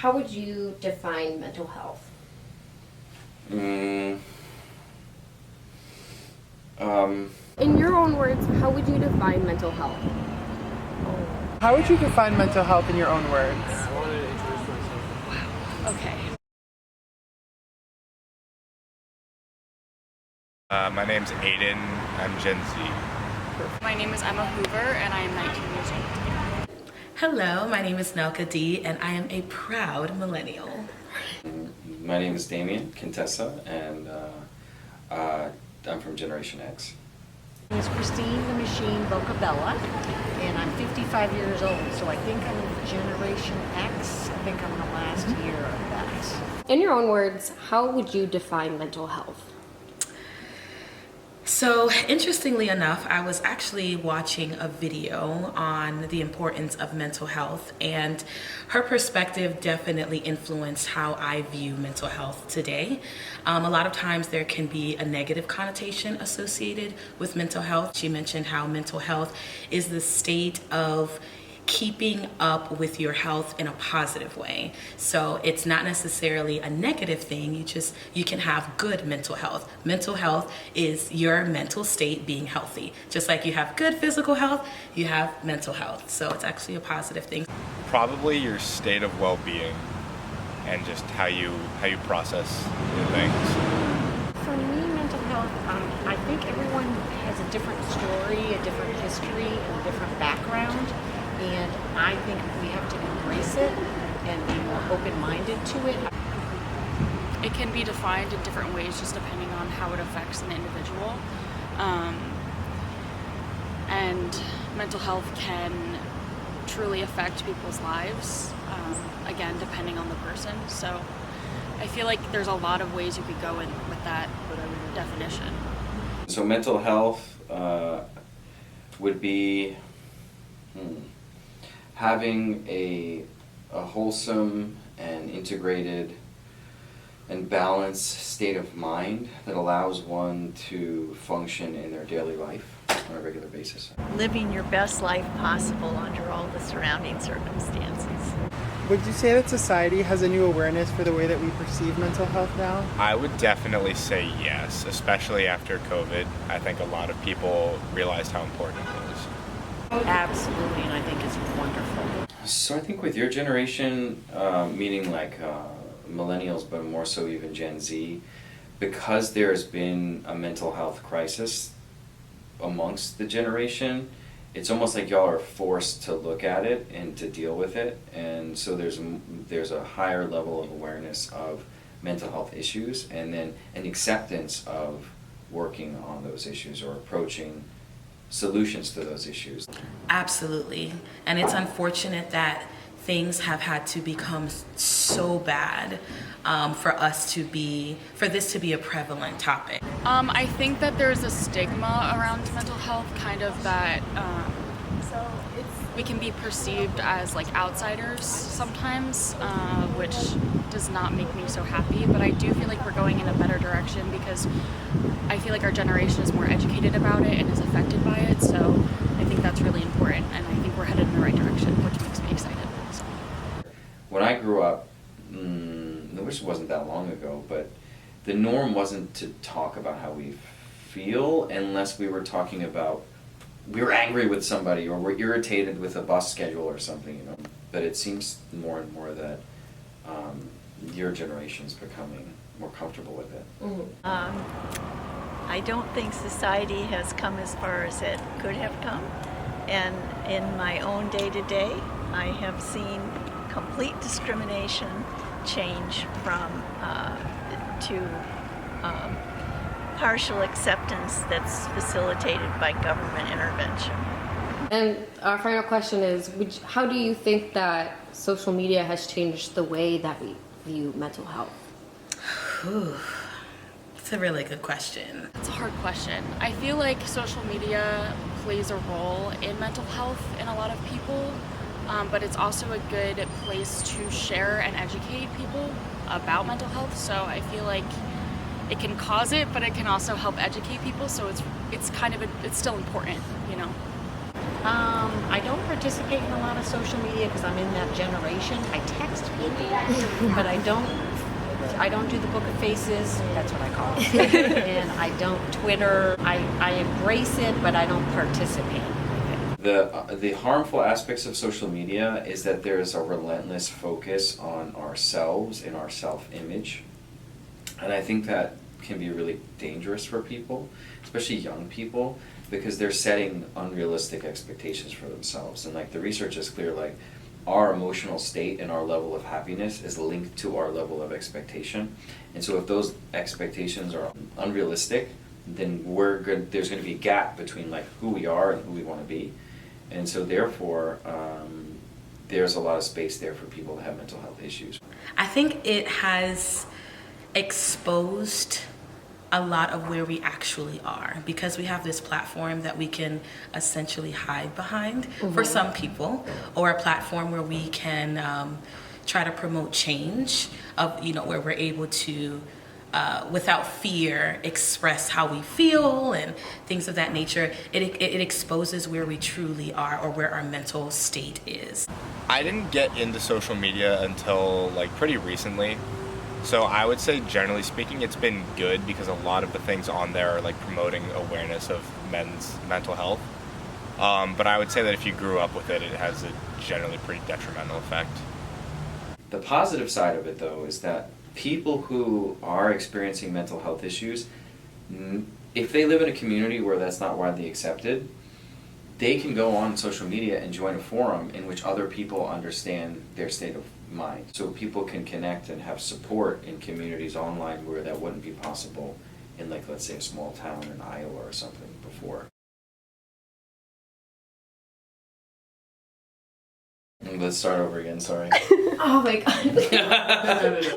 how would you define mental health? In your own words, how would you define mental health? How would you define mental health in your own words? Okay. My name's Aiden. I'm Gen Z. My name is Emma Hoover, and I am 19 years old. Hello, my name is Nelka D, and I am a proud millennial. My name is Damien Contessa, and I'm from Generation X. My name is Christine the Machine Bocabella, and I'm 55 years old, so I think I'm Generation X. I think I'm the last year of that. In your own words, how would you define mental health? So, interestingly enough, I was actually watching a video on the importance of mental health, and her perspective definitely influenced how I view mental health today. A lot of times there can be a negative connotation associated with mental health. She mentioned how mental health is the state of keeping up with your health in a positive way. So it's not necessarily a negative thing. You can have good mental health. Mental health is your mental state being healthy. Just like you have good physical health, you have mental health. So it's actually a positive thing. Probably your state of well-being and just how you process your things. For me, mental health, I think everyone has a different story, a different history, and a different background. And I think we have to embrace it and be more open-minded to it. It can be defined in different ways just depending on how it affects an individual. And mental health can truly affect people's lives, again, depending on the person. So I feel like there's a lot of ways you could go in with that definition. So mental health would be having a wholesome and integrated and balanced state of mind that allows one to function in their daily life on a regular basis. Living your best life possible under all the surrounding circumstances. Would you say that society has a new awareness for the way that we perceive mental health now? I would definitely say yes, especially after COVID. I think a lot of people realized how important it is. Absolutely, and I think it's wonderful. So I think with your generation, meaning like millennials, but more so even Gen Z, because there's been a mental health crisis amongst the generation, it's almost like y'all are forced to look at it and to deal with it, and so there's a higher level of awareness of mental health issues, and then an acceptance of working on those issues or approaching solutions to those issues. Absolutely. And it's unfortunate that things have had to become so bad for this to be a prevalent topic. I think that there's a stigma around mental health, kind of that we can be perceived as like outsiders sometimes, which does not make me so happy, but I do feel like we're going in a better direction because I feel like our generation is more educated about it and is affected by it, so I think that's really important, and I think we're headed in the right direction, which makes me excited. So. When I grew up, which wasn't that long ago, but the norm wasn't to talk about how we feel unless we were talking about we were angry with somebody or we're irritated with a bus schedule or something, you know. But it seems more and more that your generation's becoming more comfortable with it. I don't think society has come as far as it could have come. And in my own day-to-day, I have seen complete discrimination change from to partial acceptance that's facilitated by government intervention. And our final question is, how do you think that social media has changed the way that we view mental health? It's a really good question. It's a hard question. I feel like social media plays a role in mental health in a lot of people, but it's also a good place to share and educate people about mental health. So I feel like it can cause it, but it can also help educate people. So it's kind of it's still important, you know. I don't participate in a lot of social media because I'm in that generation. I text people, but I don't do the book of faces. That's what I call it. And I don't Twitter. I embrace it, but I don't participate. The harmful aspects of social media is that there is a relentless focus on ourselves and our self-image. And I think that can be really dangerous for people, especially young people, because they're setting unrealistic expectations for themselves. And like the research is clear, like our emotional state and our level of happiness is linked to our level of expectation. And so if those expectations are unrealistic, then there's going to be a gap between like who we are and who we want to be. And so therefore, there's a lot of space there for people to have mental health issues. I think it has exposed a lot of where we actually are because we have this platform that we can essentially hide behind for some people, or a platform where we can try to promote change of, you know, where we're able to without fear express how we feel and things of that nature. It exposes where we truly are or where our mental state is. I didn't get into social media until like pretty recently. So I would say, generally speaking, it's been good because a lot of the things on there are like promoting awareness of men's mental health. But I would say that if you grew up with it, it has a generally pretty detrimental effect. The positive side of it, though, is that people who are experiencing mental health issues, if they live in a community where that's not widely accepted, they can go on social media and join a forum in which other people understand their state of mind. So people can connect and have support in communities online where that wouldn't be possible in, like, let's say a small town in Iowa or something before. Let's start over again, sorry. Oh my god.